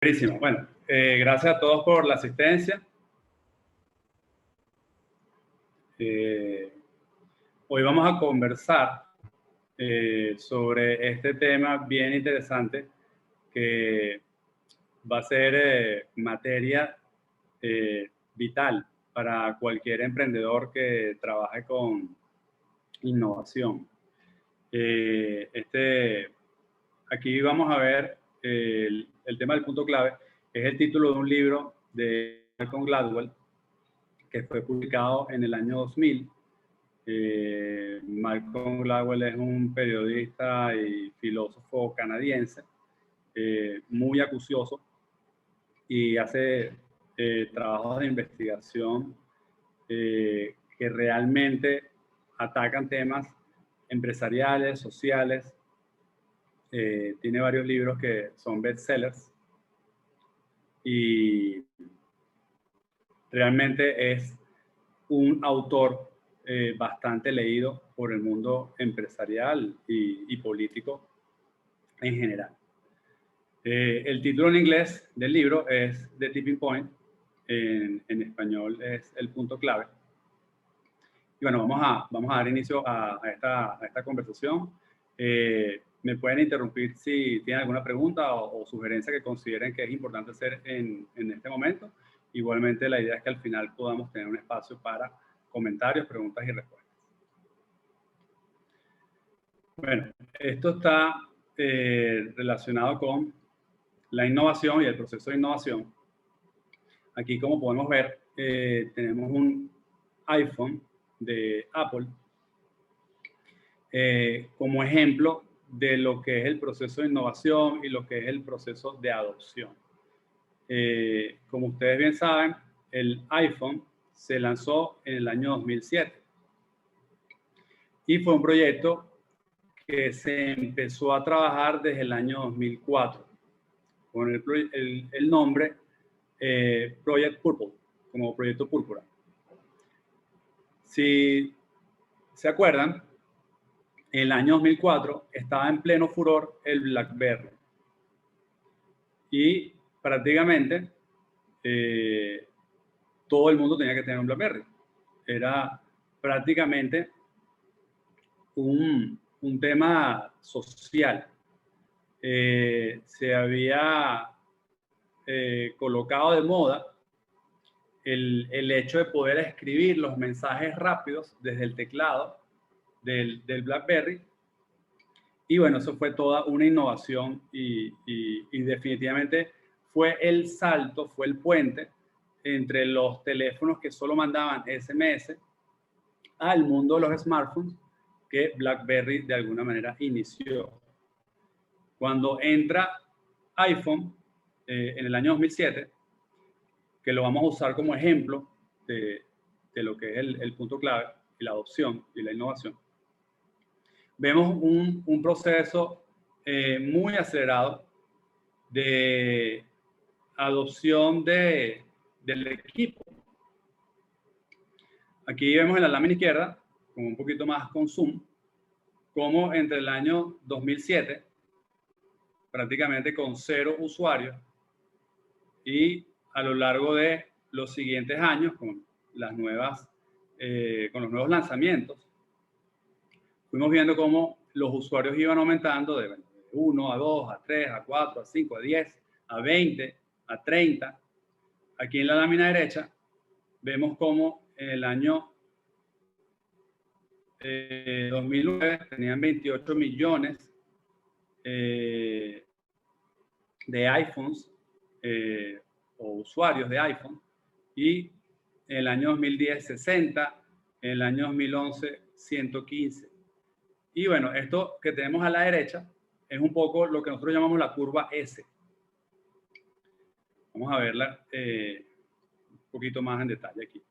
Buenísimo. Bueno, gracias a todos por la asistencia. Hoy vamos a conversar sobre este tema bien interesante que va a ser materia vital para cualquier emprendedor que trabaje con innovación. Aquí vamos a ver el tema del punto clave, que es el título de un libro de Malcolm Gladwell, que fue publicado en el año 2000. Malcolm Gladwell es un periodista y filósofo canadiense, muy acucioso, y hace trabajos de investigación que realmente atacan temas empresariales, sociales. Tiene varios libros que son bestsellers y realmente es un autor bastante leído por el mundo empresarial y político en general. El título en inglés del libro es The Tipping Point, en español es El Punto Clave. Y bueno, vamos a dar inicio a esta conversación. Me pueden interrumpir si tienen alguna pregunta o sugerencia que consideren que es importante hacer en este momento. Igualmente, la idea es que al final podamos tener un espacio para comentarios, preguntas y respuestas. Bueno, esto está relacionado con la innovación y el proceso de innovación. Aquí, como podemos ver, tenemos un iPhone de Apple como ejemplo de lo que es el proceso de innovación y lo que es el proceso de adopción. Como ustedes bien saben, el iPhone se lanzó en el año 2007 y fue un proyecto que se empezó a trabajar desde el año 2004 con el nombre Project Purple, como Proyecto Púrpura. Si se acuerdan, en el año 2004 estaba en pleno furor el BlackBerry y prácticamente todo el mundo tenía que tener un BlackBerry. Era prácticamente un tema social. Se había colocado de moda el hecho de poder escribir los mensajes rápidos desde el teclado del BlackBerry. Y bueno, eso fue toda una innovación y definitivamente fue el salto, fue el puente entre los teléfonos que solo mandaban SMS al mundo de los smartphones que BlackBerry de alguna manera inició. Cuando entra iPhone en el año 2007, que lo vamos a usar como ejemplo de lo que es el punto clave y la adopción y la innovación, vemos un proceso muy acelerado de adopción del equipo. Aquí vemos en la lámina izquierda, con un poquito más con zoom, cómo entre el año 2007, prácticamente con 0 usuarios, y a lo largo de los siguientes años, con los nuevos lanzamientos, fuimos viendo cómo los usuarios iban aumentando de 1 a 2, a 3, a 4, a 5, a 10, a 20, a 30. Aquí en la lámina derecha vemos cómo en el año 2009 tenían 28 millones de iPhones o usuarios de iPhone, y en el año 2010 60, en el año 2011 115. Y bueno, esto que tenemos a la derecha es un poco lo que nosotros llamamos la curva S. Vamos a verla un poquito más en detalle aquí.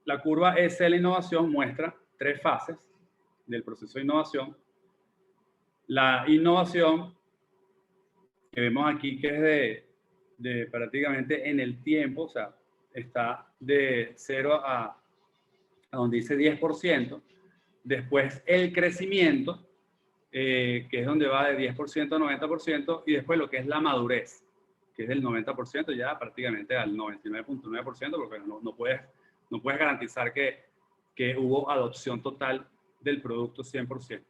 La curva S de la innovación muestra 3 fases del proceso de innovación. La innovación que vemos aquí, que es de prácticamente en el tiempo, o sea, está de 0 a donde dice 10%. Después el crecimiento, que es donde va de 10% a 90%, y después lo que es la madurez. que es del 90%, ya prácticamente al 99.9%, porque no puedes garantizar que hubo adopción total del producto 100%.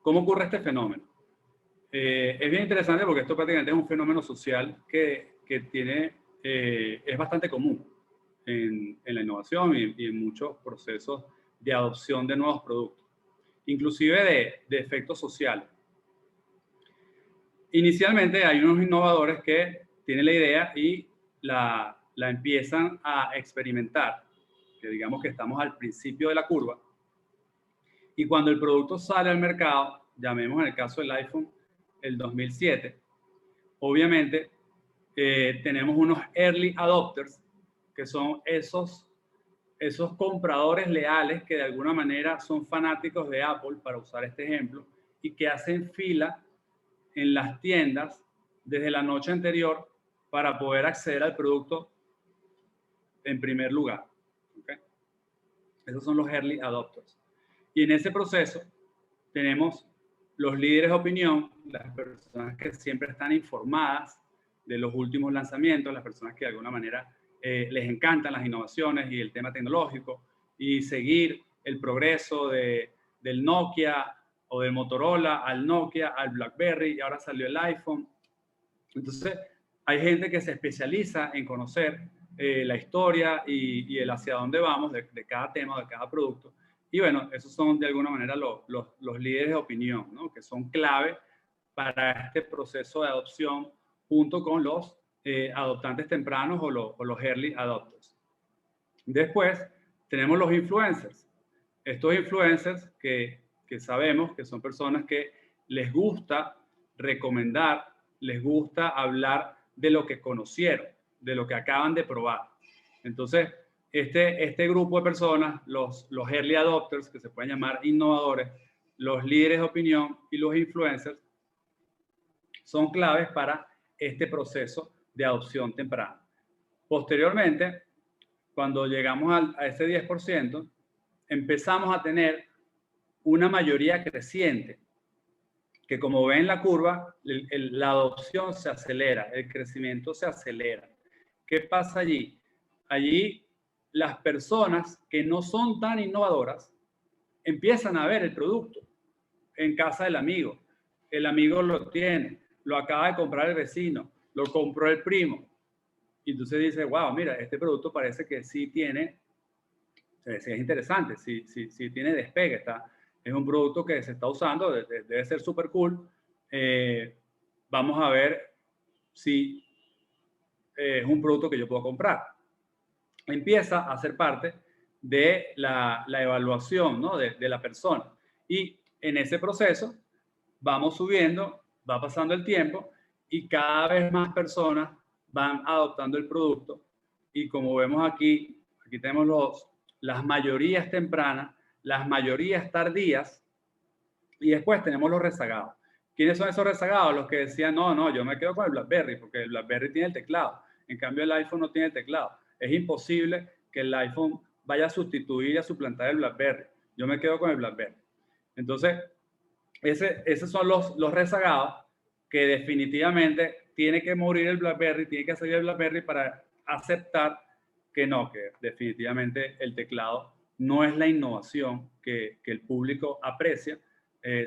¿Cómo ocurre este fenómeno? Es bien interesante porque esto prácticamente es un fenómeno social que es bastante común en la innovación y en muchos procesos de adopción de nuevos productos, inclusive de efectos sociales. Inicialmente hay unos innovadores que tienen la idea y la empiezan a experimentar, que digamos que estamos al principio de la curva, y cuando el producto sale al mercado, llamemos en el caso del iPhone el 2007, obviamente tenemos unos early adopters, que son esos compradores leales que de alguna manera son fanáticos de Apple, para usar este ejemplo, y que hacen fila en las tiendas desde la noche anterior para poder acceder al producto en primer lugar. ¿Okay? Esos son los early adopters. Y en ese proceso tenemos los líderes de opinión, las personas que siempre están informadas de los últimos lanzamientos, las personas que de alguna manera les encantan las innovaciones y el tema tecnológico, y seguir el progreso del Nokia o del Motorola al Nokia, al BlackBerry, y ahora salió el iPhone. Entonces, hay gente que se especializa en conocer la historia y el hacia dónde vamos de cada tema, de cada producto. Y bueno, esos son de alguna manera los líderes de opinión, ¿no? Que son clave para este proceso de adopción, junto con los adoptantes tempranos o los early adopters. Después tenemos los influencers. Estos influencers que sabemos que son personas que les gusta recomendar, les gusta hablar de lo que conocieron, de lo que acaban de probar. Entonces, este grupo de personas, los early adopters, que se pueden llamar innovadores, los líderes de opinión y los influencers, son claves para este proceso de adopción temprana. Posteriormente, cuando llegamos a ese 10%, empezamos a tener una mayoría creciente, que como ven en la curva, la adopción se acelera, el crecimiento se acelera. ¿Qué pasa allí? Allí las personas que no son tan innovadoras empiezan a ver el producto en casa del amigo. El amigo lo tiene, lo acaba de comprar el vecino, lo compró el primo. Y entonces dice, wow, mira, este producto parece que sí tiene, es interesante, sí tiene despegue, es un producto que se está usando, debe ser súper cool. Vamos a ver si es un producto que yo puedo comprar. Empieza a ser parte de la evaluación, ¿no? de la persona. Y en ese proceso vamos subiendo, va pasando el tiempo y cada vez más personas van adoptando el producto. Y como vemos aquí tenemos las mayorías tempranas, las mayorías tardías, y después tenemos los rezagados. ¿Quiénes son esos rezagados? Los que decían, no, yo me quedo con el BlackBerry, porque el BlackBerry tiene el teclado. En cambio, el iPhone no tiene el teclado. Es imposible que el iPhone vaya a sustituir y a suplantar el BlackBerry. Yo me quedo con el BlackBerry. Entonces, esos son los rezagados, que definitivamente tiene que morir el BlackBerry, tiene que salir el BlackBerry para aceptar que definitivamente el teclado no es la innovación que el público aprecia,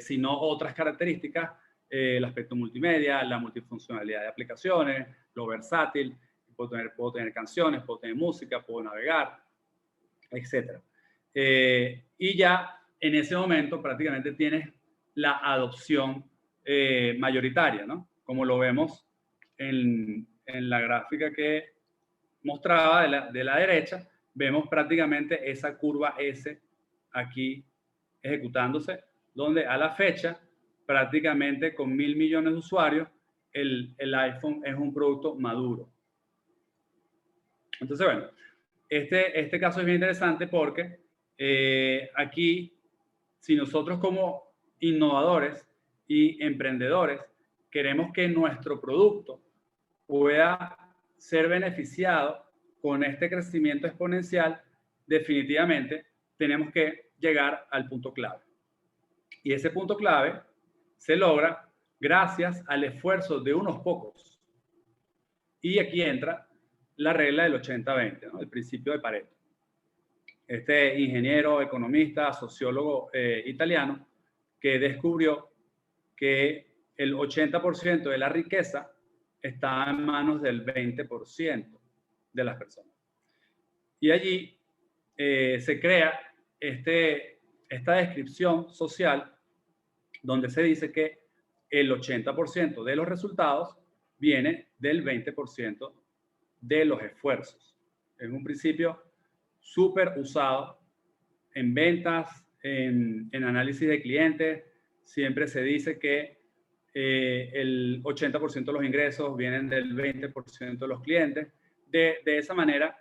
sino otras características, el aspecto multimedia, la multifuncionalidad de aplicaciones, lo versátil, puedo tener canciones, puedo tener música, puedo navegar, etc. Y ya en ese momento prácticamente tienes la adopción mayoritaria, ¿no? Como lo vemos en la gráfica que mostraba de la derecha, vemos prácticamente esa curva S aquí ejecutándose, donde a la fecha, prácticamente con 1.000 millones de usuarios, el iPhone es un producto maduro. Entonces, bueno, este caso es bien interesante porque aquí, si nosotros como innovadores y emprendedores queremos que nuestro producto pueda ser beneficiado con este crecimiento exponencial, definitivamente tenemos que llegar al punto clave. Y ese punto clave se logra gracias al esfuerzo de unos pocos, Y aquí entra la regla del 80-20, ¿no? El principio de Pareto. Este ingeniero, economista, sociólogo italiano, que descubrió que el 80% de la riqueza está en manos del 20% de las personas. Y allí se crea esta descripción social donde se dice que el 80% de los resultados viene del 20% de los esfuerzos. Es un principio súper usado en ventas, en análisis de clientes. Siempre se dice que el 80% de los ingresos vienen del 20% de los clientes. De esa manera,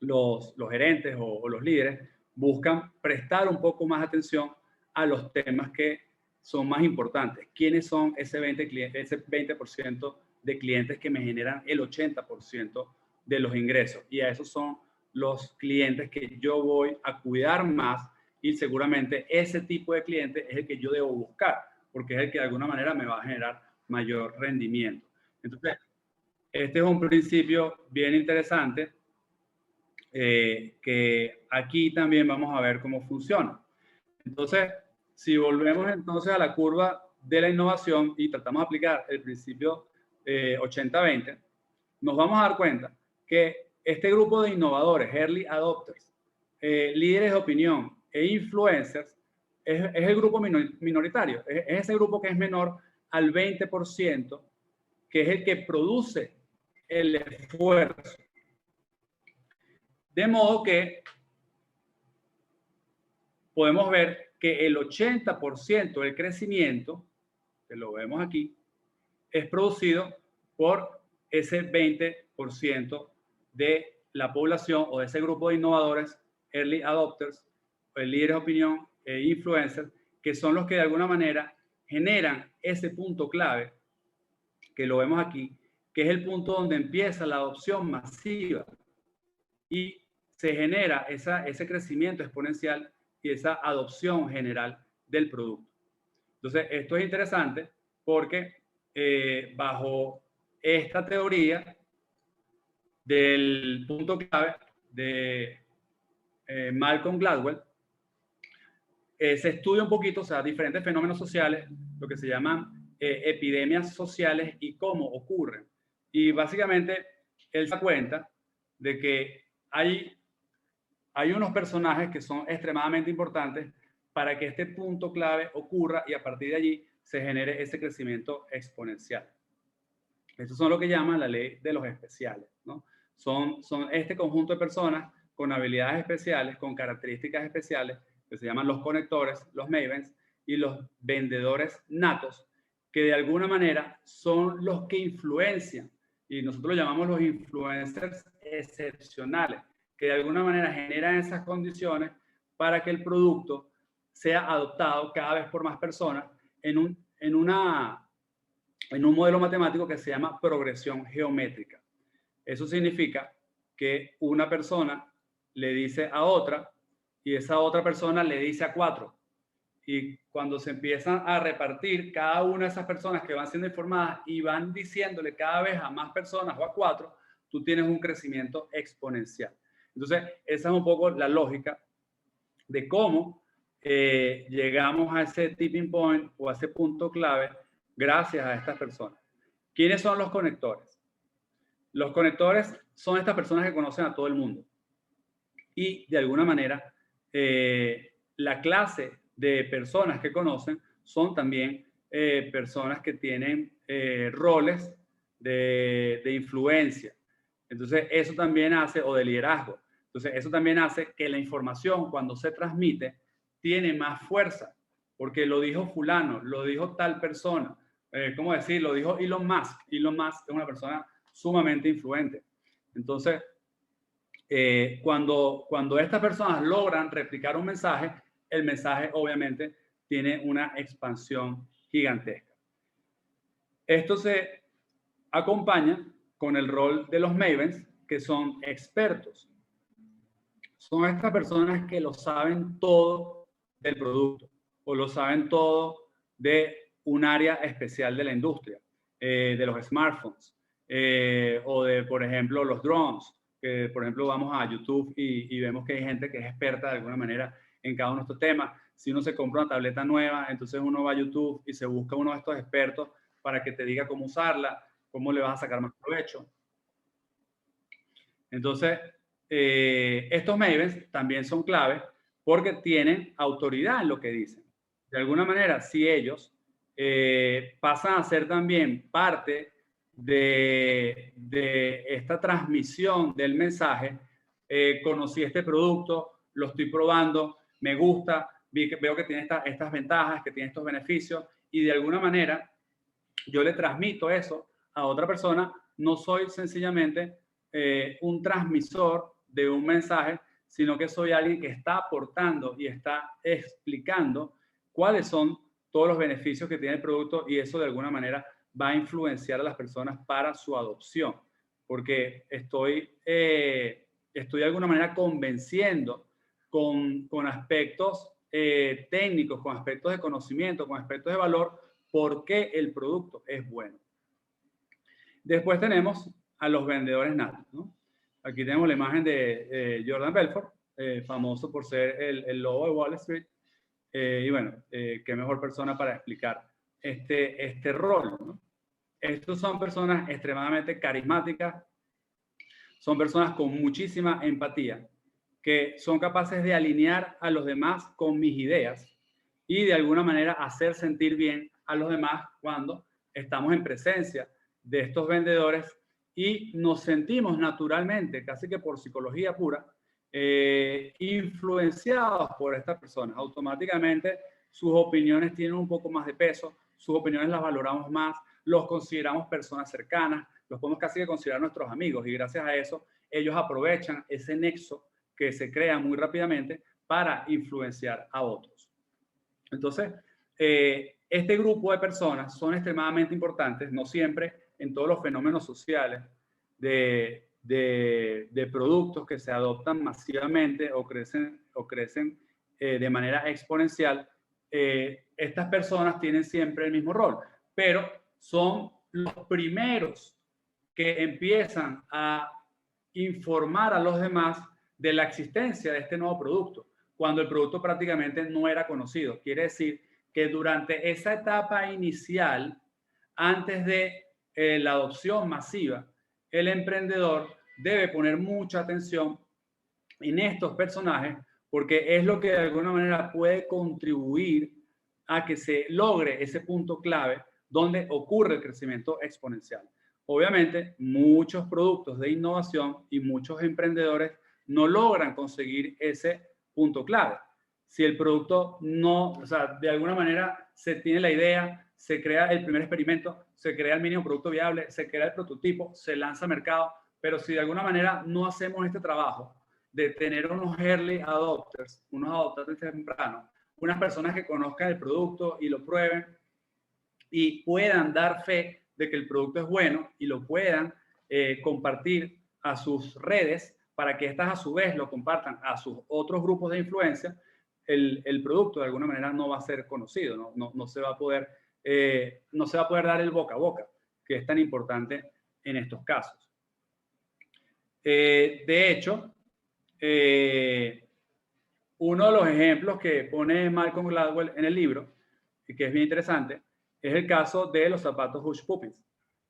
los gerentes o los líderes buscan prestar un poco más atención a los temas que son más importantes. ¿Quiénes son ese 20% de clientes que me generan el 80% de los ingresos? Y a esos son los clientes que yo voy a cuidar más, y seguramente ese tipo de cliente es el que yo debo buscar, porque es el que de alguna manera me va a generar mayor rendimiento. Entonces, este es un principio bien interesante que aquí también vamos a ver cómo funciona. Entonces, si volvemos entonces a la curva de la innovación y tratamos de aplicar el principio 80-20, nos vamos a dar cuenta que este grupo de innovadores, early adopters, líderes de opinión e influencers, es el grupo minoritario, es ese grupo que es menor al 20%, que es el que produce el esfuerzo. De modo que podemos ver que el 80% del crecimiento, que lo vemos aquí, es producido por ese 20% de la población o de ese grupo de innovadores, early adopters, líderes de opinión e influencers, que son los que de alguna manera generan ese punto clave, que lo vemos aquí, que es el punto donde empieza la adopción masiva y se genera ese crecimiento exponencial y esa adopción general del producto. Entonces, esto es interesante porque bajo esta teoría del punto clave de Malcolm Gladwell, se estudia un poquito, o sea, diferentes fenómenos sociales, lo que se llaman epidemias sociales y cómo ocurren. Y básicamente, él se da cuenta de que hay unos personajes que son extremadamente importantes para que este punto clave ocurra y a partir de allí se genere ese crecimiento exponencial. Estos son lo que llaman la ley de los especiales, ¿no? Son este conjunto de personas con habilidades especiales, con características especiales, que se llaman los conectores, los mavens, y los vendedores natos, que de alguna manera son los que influencian, y nosotros lo llamamos los influencers excepcionales, que de alguna manera generan esas condiciones para que el producto sea adoptado cada vez por más personas en un modelo matemático que se llama progresión geométrica. Eso significa que una persona le dice a otra y esa otra persona le dice a 4. Y cuando se empiezan a repartir cada una de esas personas que van siendo informadas y van diciéndole cada vez a más personas o a 4, tú tienes un crecimiento exponencial. Entonces, esa es un poco la lógica de cómo llegamos a ese tipping point o a ese punto clave gracias a estas personas. ¿Quiénes son los conectores? Los conectores son estas personas que conocen a todo el mundo. Y de alguna manera, la clase de personas que conocen son también personas que tienen roles de influencia. Entonces, eso también hace, o de liderazgo. Entonces, eso también hace que la información, cuando se transmite, tiene más fuerza, porque lo dijo fulano, lo dijo tal persona. ¿Cómo decir? Lo dijo Elon Musk. Elon Musk es una persona sumamente influente. Entonces, cuando estas personas logran replicar un mensaje, el mensaje obviamente tiene una expansión gigantesca. Esto se acompaña con el rol de los mavens, que son expertos. Son estas personas que lo saben todo del producto o lo saben todo de un área especial de la industria, de los smartphones. o de, por ejemplo, los drones, que por ejemplo vamos a YouTube y vemos que hay gente que es experta de alguna manera en cada uno de estos temas. Si uno se compra una tableta nueva, entonces uno va a YouTube y se busca uno de estos expertos para que te diga cómo usarla, cómo le vas a sacar más provecho. Entonces, estos Mavens también son claves porque tienen autoridad en lo que dicen. De alguna manera, si ellos pasan a ser también parte de esta transmisión del mensaje, conocí este producto, lo estoy probando, me gusta, veo que tiene estas ventajas, que tiene estos beneficios, y de alguna manera yo le transmito eso a otra persona, no soy sencillamente un transmisor de un mensaje, sino que soy alguien que está aportando y está explicando cuáles son todos los beneficios que tiene el producto, y eso de alguna manera va a influenciar a las personas para su adopción, porque estoy de alguna manera convenciendo con aspectos técnicos, con aspectos de conocimiento, con aspectos de valor, por qué el producto es bueno. Después tenemos a los vendedores natos, ¿no? Aquí tenemos la imagen de Jordan Belfort, famoso por ser el lobo de Wall Street. Y bueno, qué mejor persona para explicar este rol, ¿no? Estos son personas extremadamente carismáticas, son personas con muchísima empatía, que son capaces de alinear a los demás con mis ideas y de alguna manera hacer sentir bien a los demás cuando estamos en presencia de estos vendedores y nos sentimos naturalmente, casi que por psicología pura, influenciados por estas personas. Automáticamente sus opiniones tienen un poco más de peso, sus opiniones las valoramos más, los consideramos personas cercanas, los podemos casi que considerar nuestros amigos, y gracias a eso ellos aprovechan ese nexo que se crea muy rápidamente para influenciar a otros. Entonces, este grupo de personas son extremadamente importantes, no siempre en todos los fenómenos sociales de productos que se adoptan masivamente o crecen de manera exponencial. Estas personas tienen siempre el mismo rol, pero son los primeros que empiezan a informar a los demás de la existencia de este nuevo producto, cuando el producto prácticamente no era conocido. Quiere decir que durante esa etapa inicial, antes de la adopción masiva, el emprendedor debe poner mucha atención en estos personajes, porque es lo que de alguna manera puede contribuir a que se logre ese punto clave donde ocurre el crecimiento exponencial. Obviamente, muchos productos de innovación y muchos emprendedores no logran conseguir ese punto clave. Si el producto no, o sea, de alguna manera se tiene la idea, se crea el primer experimento, se crea el mínimo producto viable, se crea el prototipo, se lanza al mercado, pero si de alguna manera no hacemos este trabajo de tener unos early adopters, unos adoptantes tempranos, unas personas que conozcan el producto y lo prueben y puedan dar fe de que el producto es bueno y lo puedan compartir a sus redes para que estas a su vez lo compartan a sus otros grupos de influencia, el producto de alguna manera no va a ser conocido, no se va a poder dar el boca a boca, que es tan importante en estos casos. De hecho, uno de los ejemplos que pone Malcolm Gladwell en el libro, y que es bien interesante, es el caso de los zapatos Hush Puppies,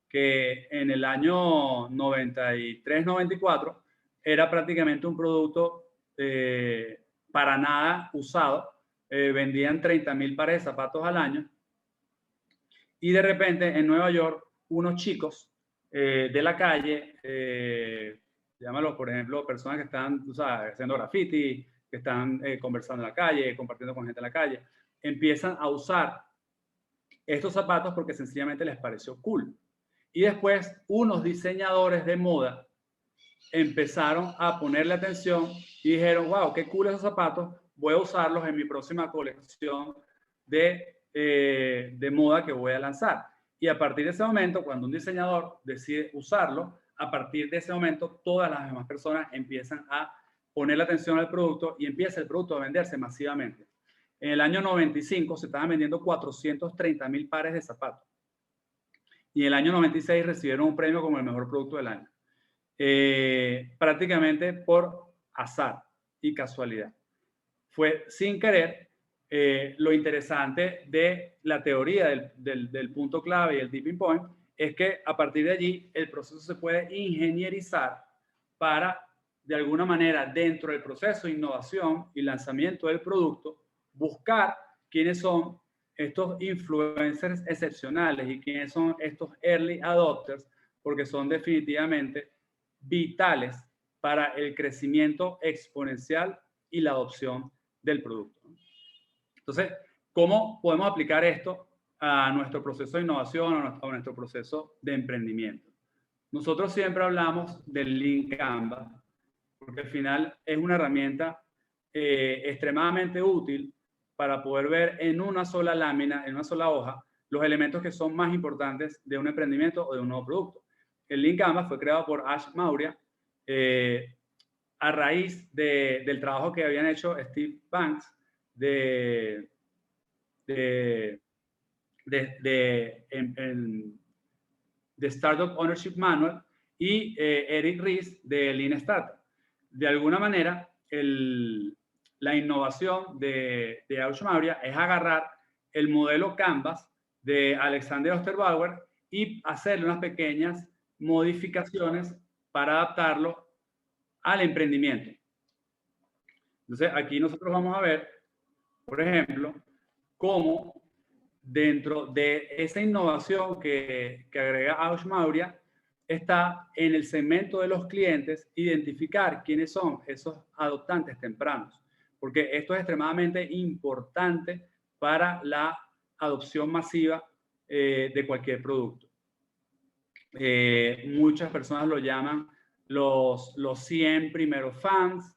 que en el año 93-94 era prácticamente un producto para nada usado. Vendían 30,000 pares de zapatos al año, y de repente en Nueva York unos chicos de la calle, llámalo por ejemplo personas que están, tú sabes, haciendo graffiti, que están conversando en la calle, compartiendo con gente en la calle, empiezan a usar estos zapatos porque sencillamente les pareció cool. Y después unos diseñadores de moda empezaron a ponerle atención y dijeron, wow, qué cool esos zapatos, voy a usarlos en mi próxima colección de moda que voy a lanzar. Y a partir de ese momento, cuando un diseñador decide usarlo, a partir de ese momento todas las demás personas empiezan a ponerle atención al producto y empieza el producto a venderse masivamente. En el año 95 se estaban vendiendo 430,000 pares de zapatos. y en el año 96 recibieron un premio como el mejor producto del año. Prácticamente por azar y casualidad. Fue sin querer. Lo interesante de la teoría del punto clave y el tipping point es que a partir de allí el proceso se puede ingenierizar para, de alguna manera, dentro del proceso de innovación y lanzamiento del producto, buscar quiénes son estos influencers excepcionales y quiénes son estos early adopters, porque son definitivamente vitales para el crecimiento exponencial y la adopción del producto. Entonces, ¿cómo podemos aplicar esto a nuestro proceso de innovación, a nuestro proceso de emprendimiento? Nosotros siempre hablamos del Lean Canvas, porque al final es una herramienta extremadamente útil para poder ver en una sola lámina, en una sola hoja, los elementos que son más importantes de un emprendimiento o de un nuevo producto. El Lean Canvas fue creado por Ash Maurya a raíz del trabajo que habían hecho Steve Banks de Startup Ownership Manual y Eric Ries de Lean Startup. De alguna manera, la innovación de Ash Maurya es agarrar el modelo Canvas de Alexander Osterbauer y hacerle unas pequeñas modificaciones para adaptarlo al emprendimiento. Entonces, aquí nosotros vamos a ver, por ejemplo, cómo dentro de esa innovación que agrega Ash Maurya está en el segmento de los clientes identificar quiénes son esos adoptantes tempranos, porque esto es extremadamente importante para la adopción masiva de cualquier producto. Muchas personas lo llaman los 100 primeros fans.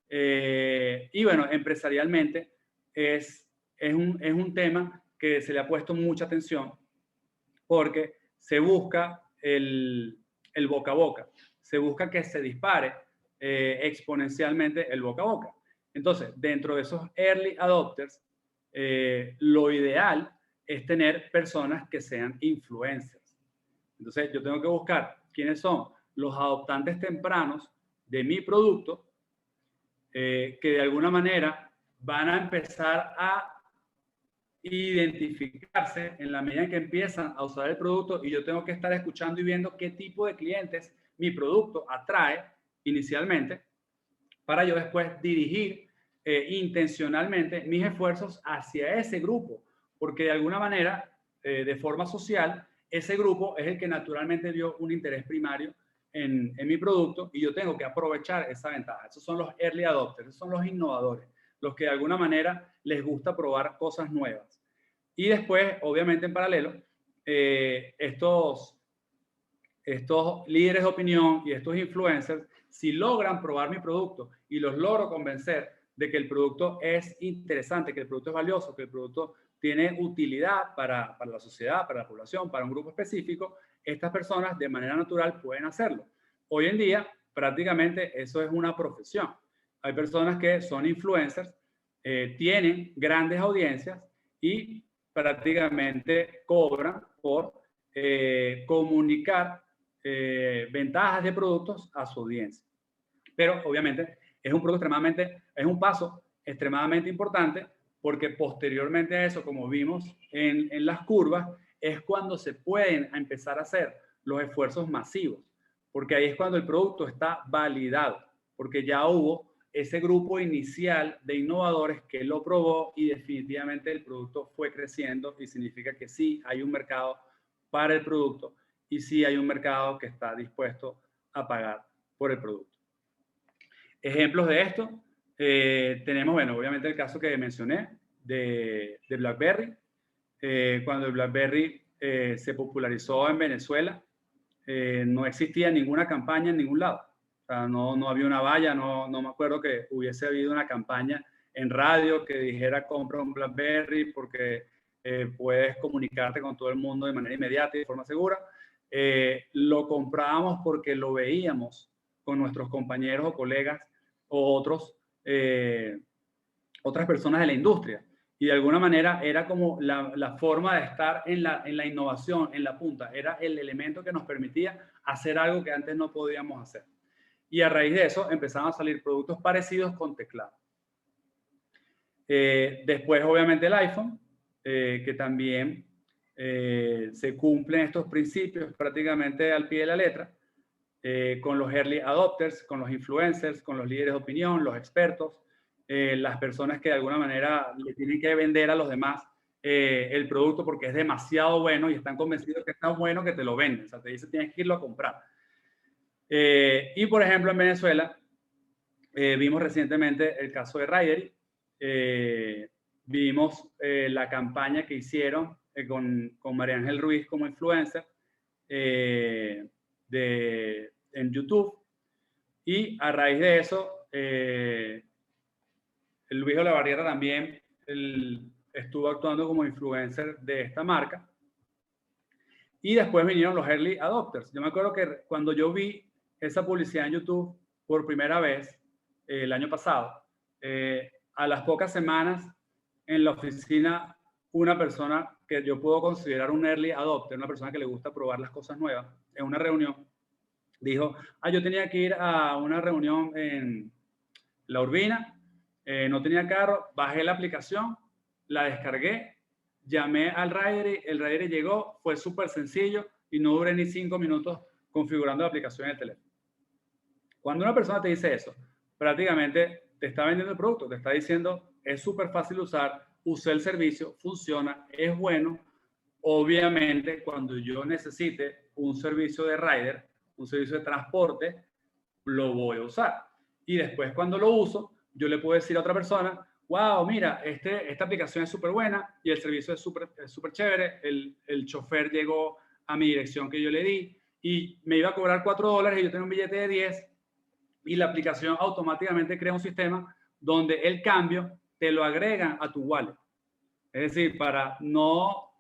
Y bueno, empresarialmente es un tema que se le ha puesto mucha atención porque se busca el boca a boca, se busca que se dispare exponencialmente el boca a boca. Entonces, dentro de esos early adopters, lo ideal es tener personas que sean influencers. Entonces, yo tengo que buscar quiénes son los adoptantes tempranos de mi producto que de alguna manera van a empezar a identificarse en la medida en que empiezan a usar el producto y yo tengo que estar escuchando y viendo qué tipo de clientes mi producto atrae inicialmente para yo después dirigir intencionalmente mis esfuerzos hacia ese grupo, porque de alguna manera, de forma social, ese grupo es el que naturalmente vio un interés primario en mi producto y yo tengo que aprovechar esa ventaja. Esos son los early adopters, esos son los innovadores, los que de alguna manera les gusta probar cosas nuevas. Y después, obviamente en paralelo, estos líderes de opinión y estos influencers, si logran probar mi producto y los logro convencer de que el producto es interesante, que el producto es valioso, que el producto tiene utilidad para la sociedad, para la población, para un grupo específico, estas personas de manera natural pueden hacerlo. Hoy en día, prácticamente eso es una profesión. Hay personas que son influencers, tienen grandes audiencias y prácticamente cobran por comunicar ventajas de productos a su audiencia. Pero obviamente es un paso extremadamente importante porque posteriormente a eso, como vimos en las curvas, es cuando se pueden empezar a hacer los esfuerzos masivos, porque ahí es cuando el producto está validado, porque ya hubo ese grupo inicial de innovadores que lo probó y definitivamente el producto fue creciendo y significa que sí hay un mercado para el producto y sí hay un mercado que está dispuesto a pagar por el producto. Ejemplos de esto, tenemos, bueno, obviamente el caso que mencioné de BlackBerry. Cuando el BlackBerry se popularizó en Venezuela, no existía ninguna campaña en ningún lado. O sea, no había una valla, no me acuerdo que hubiese habido una campaña en radio que dijera compra un BlackBerry porque puedes comunicarte con todo el mundo de manera inmediata y de forma segura. Lo comprábamos porque lo veíamos con nuestros compañeros o colegas o otras personas de la industria y de alguna manera era como la forma de estar en la innovación, en la punta. Era el elemento que nos permitía hacer algo que antes no podíamos hacer. Y a raíz de eso empezaron a salir productos parecidos con teclado. Después, obviamente, el iPhone, que también se cumplen estos principios prácticamente al pie de la letra, con los early adopters, con los influencers, con los líderes de opinión, los expertos, las personas que de alguna manera le tienen que vender a los demás el producto porque es demasiado bueno y están convencidos que es tan bueno que te lo venden. O sea, te dicen tienes que irlo a comprar. Y por ejemplo, en Venezuela, vimos recientemente el caso de Ridery. Vimos la campaña que hicieron con María Ángel Ruiz como influencer en YouTube, y a raíz de eso Luis Olavarrieta también estuvo actuando como influencer de esta marca, y después vinieron los early adopters. Yo me acuerdo que cuando yo vi esa publicidad en YouTube por primera vez el año pasado, a las pocas semanas en la oficina, una persona que yo puedo considerar un early adopter, una persona que le gusta probar las cosas nuevas, en una reunión, dijo, yo tenía que ir a una reunión en La Urbina, no tenía carro, bajé la aplicación, la descargué, llamé al Ridery, el Ridery llegó, fue súper sencillo y no duré ni 5 minutos configurando la aplicación en el teléfono. Cuando una persona te dice eso, prácticamente te está vendiendo el producto, te está diciendo, es súper fácil de usar, usé el servicio, funciona, es bueno. Obviamente, cuando yo necesite un servicio de rider, un servicio de transporte, lo voy a usar. Y después, cuando lo uso, yo le puedo decir a otra persona, wow, mira, esta aplicación es súper buena y el servicio es súper chévere, el chofer llegó a mi dirección que yo le di y me iba a cobrar $4 y yo tengo un billete de 10, y la aplicación automáticamente crea un sistema donde el cambio te lo agregan a tu wallet. Es decir, para no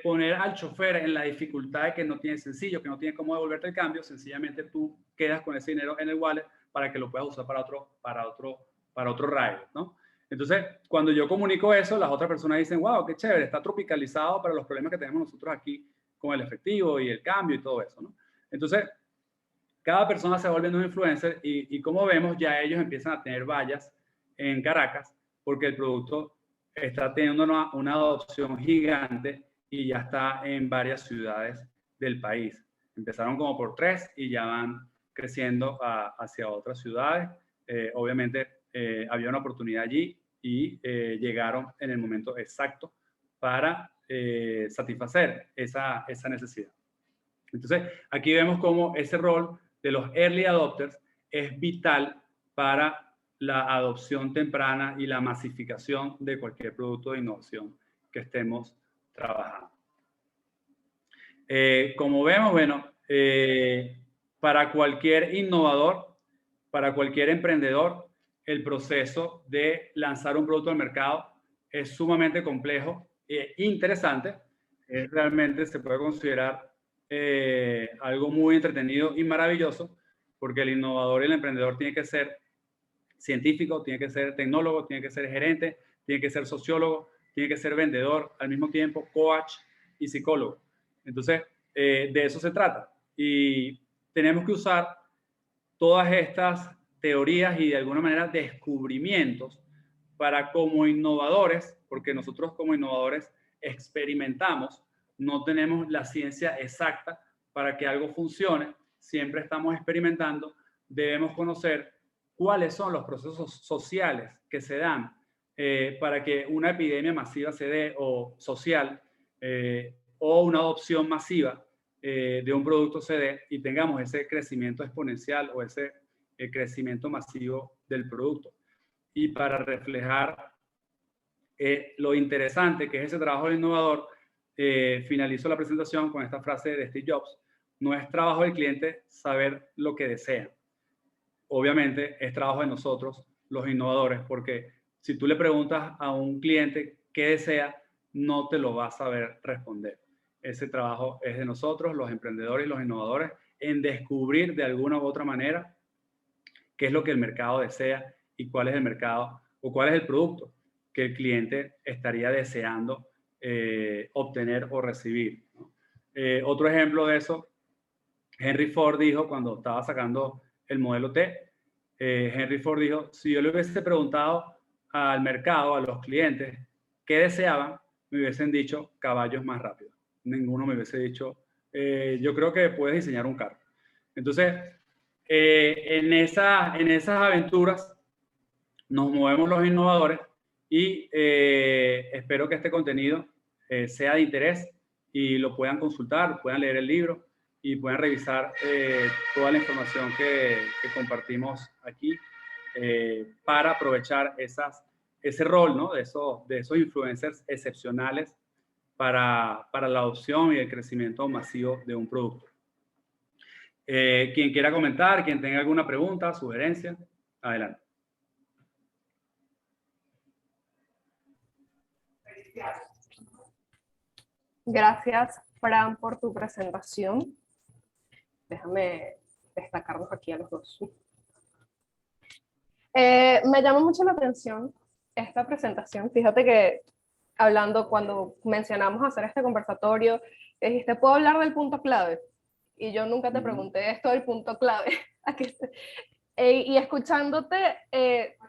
poner al chofer en la dificultad de que no tiene sencillo, que no tiene cómo devolverte el cambio, sencillamente tú quedas con ese dinero en el wallet para que lo puedas usar para otro ride, ¿no? Entonces, cuando yo comunico eso, las otras personas dicen, wow, qué chévere, está tropicalizado para los problemas que tenemos nosotros aquí con el efectivo y el cambio y todo eso, ¿no? Entonces, cada persona se va volviendo un influencer y como vemos, ya ellos empiezan a tener vallas en Caracas porque el producto está teniendo una adopción gigante y ya está en varias ciudades del país. Empezaron como por 3 y ya van creciendo hacia otras ciudades. Obviamente había una oportunidad allí y llegaron en el momento exacto para satisfacer esa necesidad. Entonces, aquí vemos cómo ese rol de los early adopters es vital para la adopción temprana y la masificación de cualquier producto de innovación que estemos trabajando. Como vemos, bueno, para cualquier innovador, para cualquier emprendedor, el proceso de lanzar un producto al mercado es sumamente complejo e interesante. Realmente se puede considerar algo muy entretenido y maravilloso, porque el innovador y el emprendedor tiene que ser científico, tiene que ser tecnólogo, tiene que ser gerente, tiene que ser sociólogo, tiene que ser vendedor, al mismo tiempo coach y psicólogo. Entonces, de eso se trata. Y tenemos que usar todas estas teorías y de alguna manera descubrimientos para, como innovadores, porque nosotros como innovadores experimentamos, no tenemos la ciencia exacta para que algo funcione, siempre estamos experimentando, debemos conocer cuáles son los procesos sociales que se dan para que una epidemia masiva se dé, o social, o una adopción masiva de un producto se dé y tengamos ese crecimiento exponencial o ese crecimiento masivo del producto. Y para reflejar lo interesante que es ese trabajo del innovador, finalizo la presentación con esta frase de Steve Jobs: no es trabajo del cliente saber lo que desea. Obviamente es trabajo de nosotros, los innovadores, porque si tú le preguntas a un cliente qué desea, no te lo va a saber responder. Ese trabajo es de nosotros, los emprendedores y los innovadores, en descubrir de alguna u otra manera qué es lo que el mercado desea y cuál es el mercado o cuál es el producto que el cliente estaría deseando obtener o recibir, ¿no? Otro ejemplo de eso, Henry Ford dijo cuando estaba sacando el modelo T, Henry Ford dijo, si yo le hubiese preguntado al mercado, a los clientes, qué deseaban, me hubiesen dicho caballos más rápidos. Ninguno me hubiese dicho, yo creo que puedes diseñar un carro. Entonces, en esas aventuras nos movemos los innovadores y espero que este contenido sea de interés y lo puedan consultar, puedan leer el libro y puedan revisar toda la información que compartimos aquí para aprovechar ese rol, ¿no? de esos influencers excepcionales para la adopción y el crecimiento masivo de un producto. Quien quiera comentar, quien tenga alguna pregunta, sugerencia, adelante. Gracias, Fran, por tu presentación. Déjame destacarnos aquí a los dos. Me llama mucho la atención esta presentación. Fíjate que hablando, cuando mencionamos hacer este conversatorio, dijiste, ¿puedo hablar del punto clave? Y yo nunca te pregunté esto del punto clave. Y escuchándote,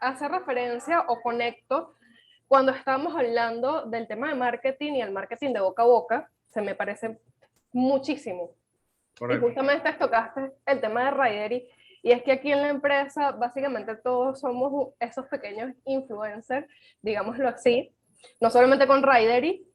hace referencia o conecto cuando estamos hablando del tema de marketing y el marketing de boca a boca, se me parece muchísimo. Correcto. Y justamente tocaste el tema de Ridery, y es que aquí en la empresa básicamente todos somos esos pequeños influencers, digámoslo así, no solamente con Ridery,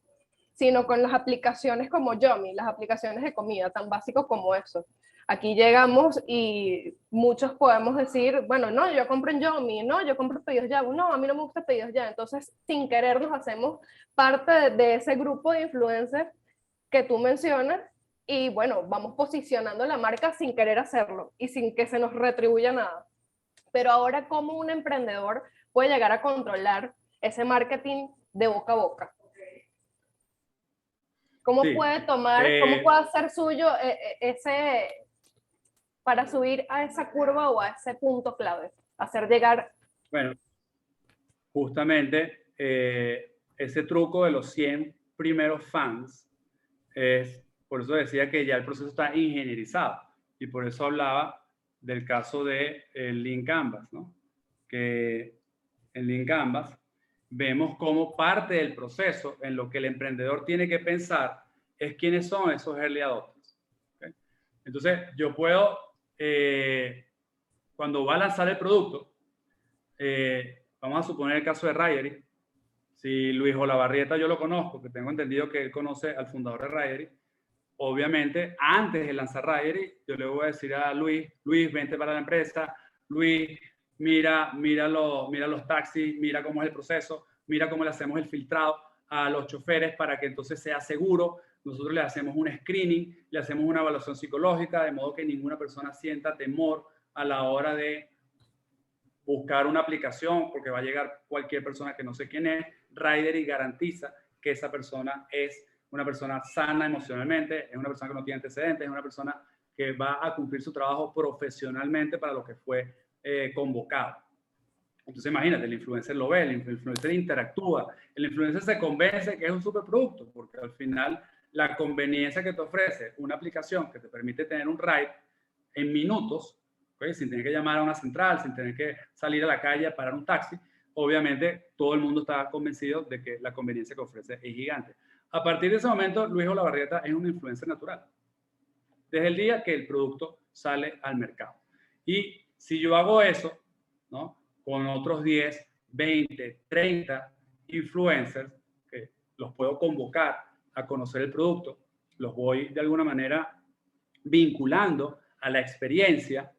sino con las aplicaciones como Yummy, las aplicaciones de comida, tan básicos como eso. Aquí llegamos y muchos podemos decir, bueno, no, yo compro en Yummy, no, yo compro Pedidos Ya, no, a mí no me gusta Pedidos Ya. Entonces, sin querer nos hacemos parte de ese grupo de influencers que tú mencionas y bueno, vamos posicionando la marca sin querer hacerlo y sin que se nos retribuya nada. Pero ahora, ¿cómo un emprendedor puede llegar a controlar ese marketing de boca a boca? ¿Cómo puede tomar, cómo puede hacer suyo ese, para subir a esa curva o a ese punto clave, hacer llegar? Bueno, justamente ese truco de los 100 primeros fans es, por eso decía que ya el proceso está ingenierizado y por eso hablaba del caso de Lean Canvas, ¿no? Que en Lean Canvas vemos cómo parte del proceso en lo que el emprendedor tiene que pensar es quiénes son esos early adopters. ¿Okay? Entonces, yo puedo, cuando va a lanzar el producto, vamos a suponer el caso de Ridery. Si Luis Olavarrieta yo lo conozco, que tengo entendido que él conoce al fundador de Ridery, obviamente antes de lanzar Ridery, yo le voy a decir a Luis, vente para la empresa, Luis, mira los taxis, mira cómo es el proceso, mira cómo le hacemos el filtrado a los choferes para que entonces sea seguro. Nosotros le hacemos un screening, le hacemos una evaluación psicológica, de modo que ninguna persona sienta temor a la hora de buscar una aplicación, porque va a llegar cualquier persona que no sé quién es. Ridery garantiza que esa persona es una persona sana emocionalmente, es una persona que no tiene antecedentes, es una persona que va a cumplir su trabajo profesionalmente para lo que fue convocado. Entonces imagínate, el influencer lo ve, el influencer interactúa, el influencer se convence que es un superproducto, porque al final la conveniencia que te ofrece una aplicación que te permite tener un ride en minutos, ¿okay? Sin tener que llamar a una central, sin tener que salir a la calle a parar un taxi, obviamente todo el mundo está convencido de que la conveniencia que ofrece es gigante. A partir de ese momento, Luis Olavarrieta es un influencer natural. Desde el día que el producto sale al mercado. Y si yo hago eso, ¿no? Con otros 10, 20, 30 influencers, que los puedo convocar a conocer el producto, los voy de alguna manera vinculando a la experiencia,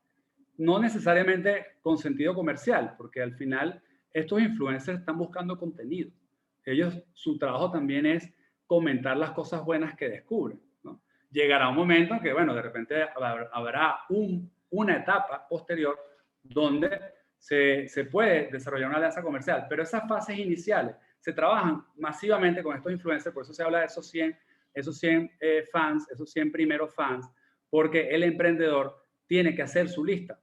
no necesariamente con sentido comercial, porque al final estos influencers están buscando contenido. Ellos, su trabajo también es comentar las cosas buenas que descubren, ¿no? Llegará un momento en que, bueno, de repente habrá una etapa posterior donde se puede desarrollar una alianza comercial, pero esas fases iniciales se trabajan masivamente con estos influencers, por eso se habla de esos 100 fans, esos 100 primeros fans, porque el emprendedor tiene que hacer su lista.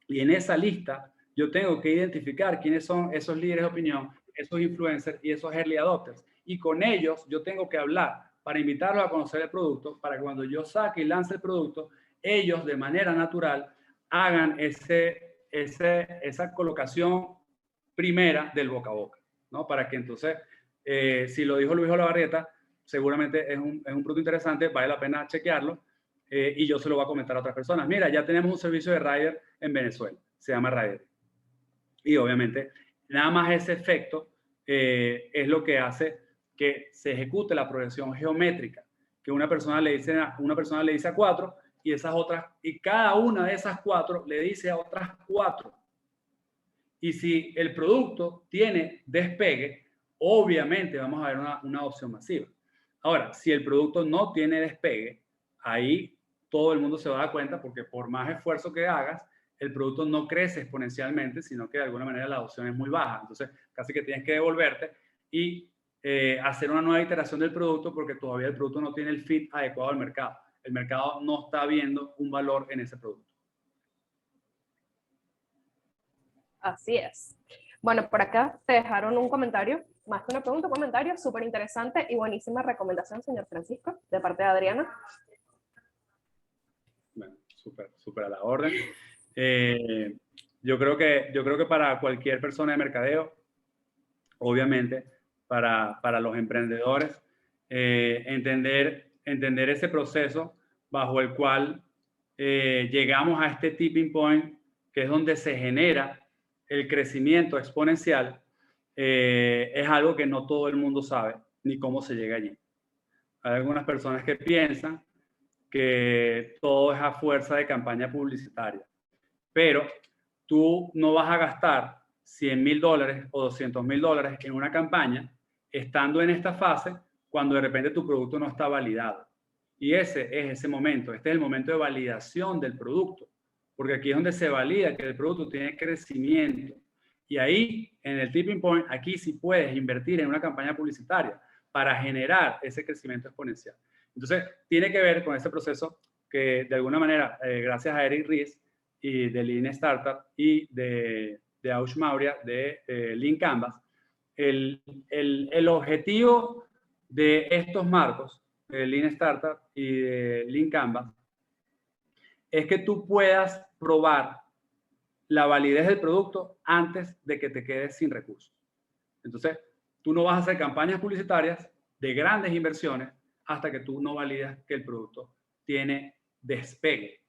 Y en esa lista yo tengo que identificar quiénes son esos líderes de opinión, esos influencers y esos early adopters. Y con ellos yo tengo que hablar para invitarlos a conocer el producto, para que cuando yo saque y lance el producto, ellos de manera natural hagan esa colocación primera del boca a boca, ¿no? Para que entonces, si lo dijo Luis Olavarrieta, seguramente es un producto interesante, vale la pena chequearlo, y yo se lo voy a comentar a otras personas. Mira, ya tenemos un servicio de rider en Venezuela, se llama Rider. Y obviamente, nada más ese efecto es lo que hace que se ejecute la progresión geométrica, que una persona le dice a 4 y esas otras, y cada una de esas 4 le dice a otras 4. Y si el producto tiene despegue, obviamente vamos a ver una adopción masiva. Ahora, si el producto no tiene despegue, ahí todo el mundo se va a dar cuenta, porque por más esfuerzo que hagas, el producto no crece exponencialmente, sino que de alguna manera la adopción es muy baja. Entonces, casi que tienes que devolverte y hacer una nueva iteración del producto, porque todavía el producto no tiene el fit adecuado al mercado. El mercado no está viendo un valor en ese producto. Así es. Bueno, por acá te dejaron un comentario, más que una pregunta, un comentario súper interesante y buenísima recomendación, señor Francisco, de parte de Adriana. Bueno, súper a la orden. Yo creo que para cualquier persona de mercadeo, obviamente, para los emprendedores, entender ese proceso bajo el cual llegamos a este tipping point, que es donde se genera el crecimiento exponencial, es algo que no todo el mundo sabe ni cómo se llega allí. Hay algunas personas que piensan que todo es a fuerza de campaña publicitaria, pero tú no vas a gastar $100,000 o $200,000 en una campaña estando en esta fase cuando de repente tu producto no está validado. Y ese es ese momento, este es el momento de validación del producto, porque aquí es donde se valida que el producto tiene crecimiento. Y ahí, en el tipping point, aquí sí puedes invertir en una campaña publicitaria para generar ese crecimiento exponencial. Entonces, tiene que ver con ese proceso que, de alguna manera, gracias a Eric Ries y de Lean Startup y de Aush Maurya de Lean Canvas, el objetivo de estos marcos, de Lean Startup y de Lean Canvas, es que tú puedas probar la validez del producto antes de que te quedes sin recursos. Entonces, tú no vas a hacer campañas publicitarias de grandes inversiones hasta que tú no validas que el producto tiene despegue,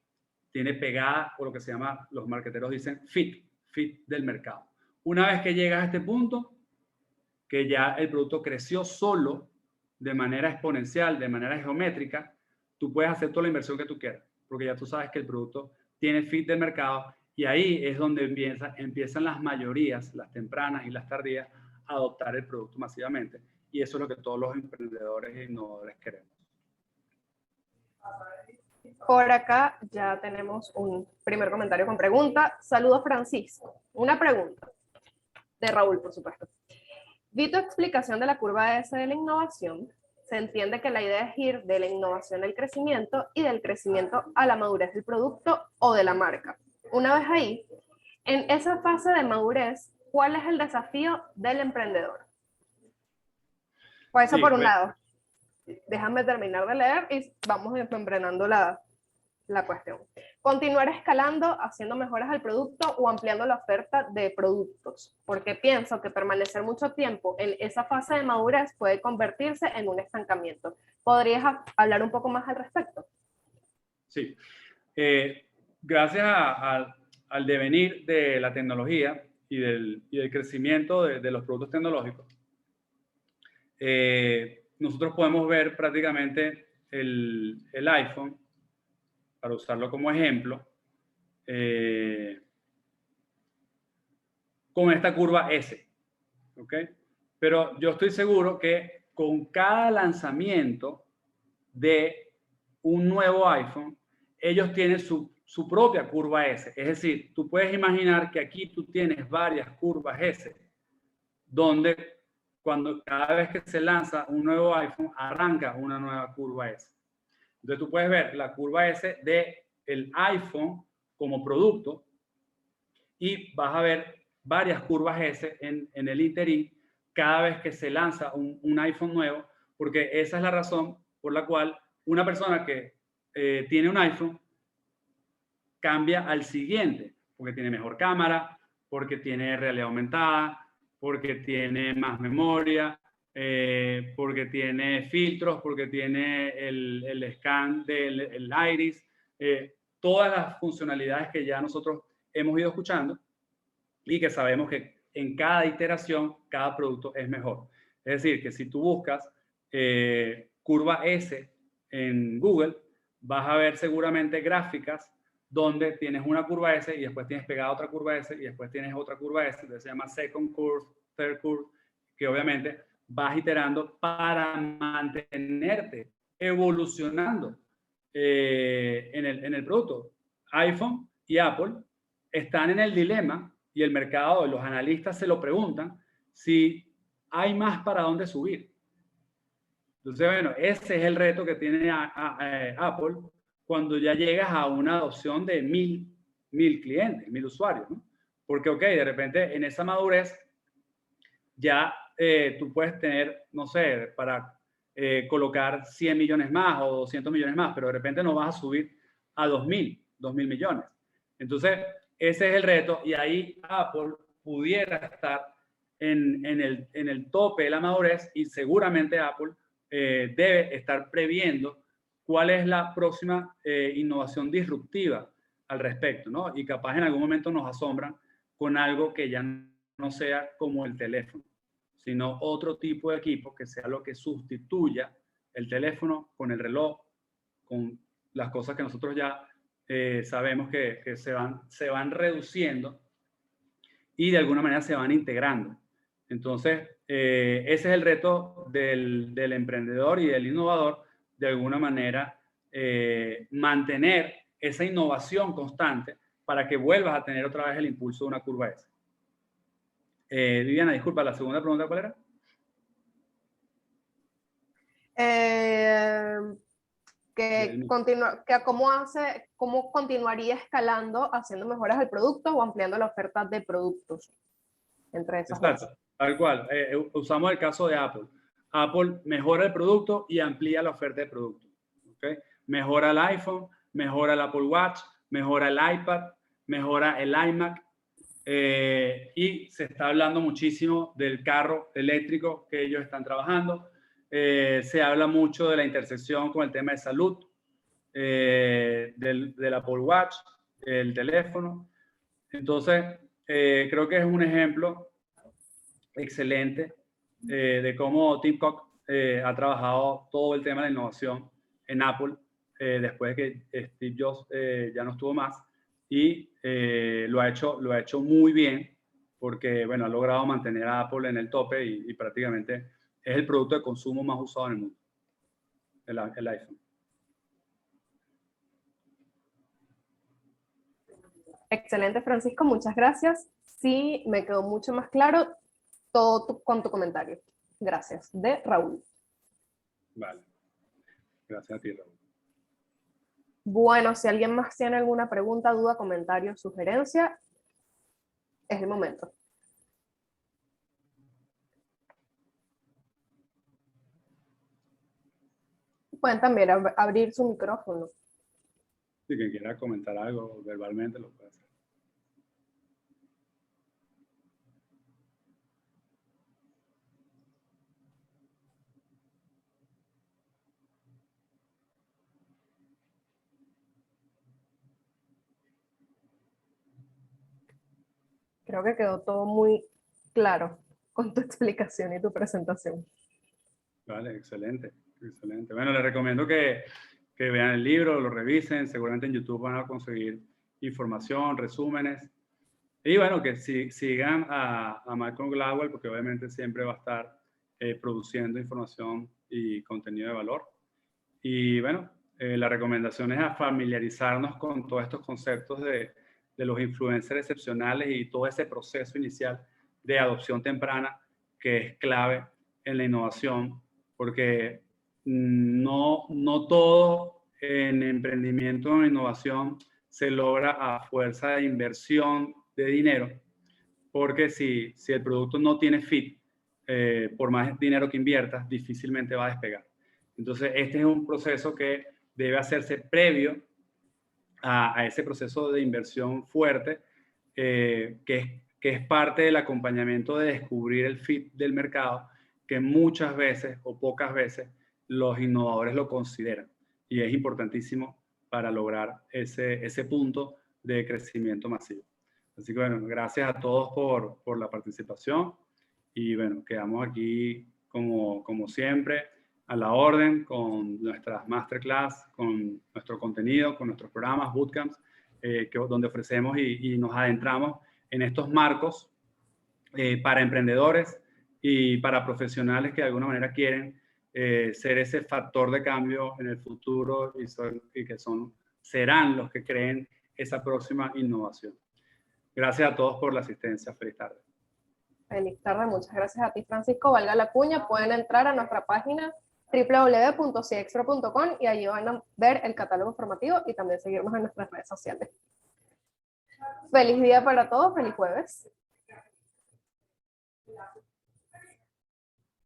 tiene pegada, o lo que se llama, los marketeros dicen fit del mercado. Una vez que llegas a este punto, que ya el producto creció solo de manera exponencial, de manera geométrica, tú puedes hacer toda la inversión que tú quieras, porque ya tú sabes que el producto tiene fit del mercado, y ahí es donde empiezan las mayorías, las tempranas y las tardías, a adoptar el producto masivamente. Y eso es lo que todos los emprendedores e innovadores queremos. Por acá ya tenemos un primer comentario con pregunta. Saludos, Francisco. Una pregunta de Raúl, por supuesto. Vi tu explicación de la curva S de la innovación. Se entiende que la idea es ir de la innovación al crecimiento y del crecimiento a la madurez del producto o de la marca. Una vez ahí, en esa fase de madurez, ¿cuál es el desafío del emprendedor? Pues eso, sí, por un lado. Déjame terminar de leer y vamos emprendiendo la cuestión. Continuar escalando, haciendo mejoras al producto o ampliando la oferta de productos, porque pienso que permanecer mucho tiempo en esa fase de madurez puede convertirse en un estancamiento. ¿Podrías hablar un poco más al respecto? Sí. Gracias al devenir de la tecnología y del crecimiento de los productos tecnológicos, nosotros podemos ver prácticamente el iPhone, para usarlo como ejemplo, con esta curva S, ¿ok? Pero yo estoy seguro que con cada lanzamiento de un nuevo iPhone, ellos tienen su propia curva S. Es decir, tú puedes imaginar que aquí tú tienes varias curvas S, donde cada vez que se lanza un nuevo iPhone, arranca una nueva curva S. Entonces tú puedes ver la curva S del iPhone como producto y vas a ver varias curvas S en el interín cada vez que se lanza un iPhone nuevo, porque esa es la razón por la cual una persona que tiene un iPhone cambia al siguiente, porque tiene mejor cámara, porque tiene realidad aumentada, porque tiene más memoria, porque tiene filtros, porque tiene el scan del el iris, todas las funcionalidades que ya nosotros hemos ido escuchando y que sabemos que en cada iteración, cada producto es mejor. Es decir, que si tú buscas curva S en Google, vas a ver seguramente gráficas donde tienes una curva S y después tienes pegada otra curva S y después tienes otra curva S, entonces se llama second curve, third curve, que obviamente vas iterando para mantenerte evolucionando en el producto. iPhone y Apple están en el dilema y el mercado, los analistas se lo preguntan si hay más para dónde subir. Entonces, bueno, ese es el reto que tiene Apple cuando ya llegas a una adopción de 1000 clientes, 1000 usuarios, ¿no? Porque, ok, de repente en esa madurez ya tú puedes tener, no sé, para colocar 100 millones más o 200 millones más, pero de repente no vas a subir a 2000 millones. Entonces, ese es el reto y ahí Apple pudiera estar en el tope de la madurez y seguramente Apple debe estar previendo cuál es la próxima innovación disruptiva al respecto, ¿no? Y capaz en algún momento nos asombran con algo que ya no sea como el teléfono, sino otro tipo de equipo que sea lo que sustituya el teléfono con el reloj, con las cosas que nosotros ya sabemos que se van reduciendo y de alguna manera se van integrando. Entonces, ese es el reto del emprendedor y del innovador, de alguna manera mantener esa innovación constante para que vuelvas a tener otra vez el impulso de una curva S. Viviana, disculpa, la segunda pregunta, ¿cuál era? ¿Cómo continuaría escalando, haciendo mejoras al producto o ampliando la oferta de productos? Entre esas Exacto, dos. tal cual. Usamos el caso de Apple. Apple mejora el producto y amplía la oferta de producto. ¿Okay? Mejora el iPhone, mejora el Apple Watch, mejora el iPad, mejora el iMac. Y se está hablando muchísimo del carro eléctrico que ellos están trabajando. Se habla mucho de la intersección con el tema de salud, del Apple Watch, el teléfono. Entonces, creo que es un ejemplo excelente de cómo Tim Cook ha trabajado todo el tema de la innovación en Apple después de que Steve Jobs ya no estuvo más y lo ha hecho muy bien porque, bueno, ha logrado mantener a Apple en el tope y prácticamente es el producto de consumo más usado en el mundo, el iPhone. Excelente, Francisco, muchas gracias. Sí, me quedó mucho más claro todo con tu comentario. Gracias. De Raúl. Vale. Gracias a ti, Raúl. Bueno, si alguien más tiene alguna pregunta, duda, comentario, sugerencia, es el momento. Pueden también abrir su micrófono. Si quien quiera comentar algo verbalmente lo puede hacer. Creo que quedó todo muy claro con tu explicación y tu presentación. Vale, excelente, excelente. Bueno, les recomiendo que vean el libro, lo revisen, seguramente en YouTube van a conseguir información, resúmenes. Y bueno, que sigan a Malcolm Gladwell, porque obviamente siempre va a estar produciendo información y contenido de valor. Y bueno, la recomendación es a familiarizarnos con todos estos conceptos de los influencers excepcionales y todo ese proceso inicial de adopción temprana que es clave en la innovación, porque no todo en emprendimiento o en innovación se logra a fuerza de inversión de dinero, porque si el producto no tiene fit, por más dinero que inviertas, difícilmente va a despegar. Entonces, este es un proceso que debe hacerse previo a ese proceso de inversión fuerte, que es parte del acompañamiento de descubrir el fit del mercado, que muchas veces o pocas veces los innovadores lo consideran. Y es importantísimo para lograr ese punto de crecimiento masivo. Así que bueno, gracias a todos por la participación y bueno, quedamos aquí como siempre a la orden con nuestras masterclass, con nuestro contenido, con nuestros programas, bootcamps, donde ofrecemos y nos adentramos en estos marcos para emprendedores y para profesionales que de alguna manera quieren ser ese factor de cambio en el futuro y que serán los que creen esa próxima innovación. Gracias a todos por la asistencia. Feliz tarde. Feliz tarde, muchas gracias a ti, Francisco. Valga la cuña, pueden entrar a nuestra página www.ciexpro.com y allí van a ver el catálogo formativo y también seguirnos en nuestras redes sociales. Feliz día para todos, feliz jueves.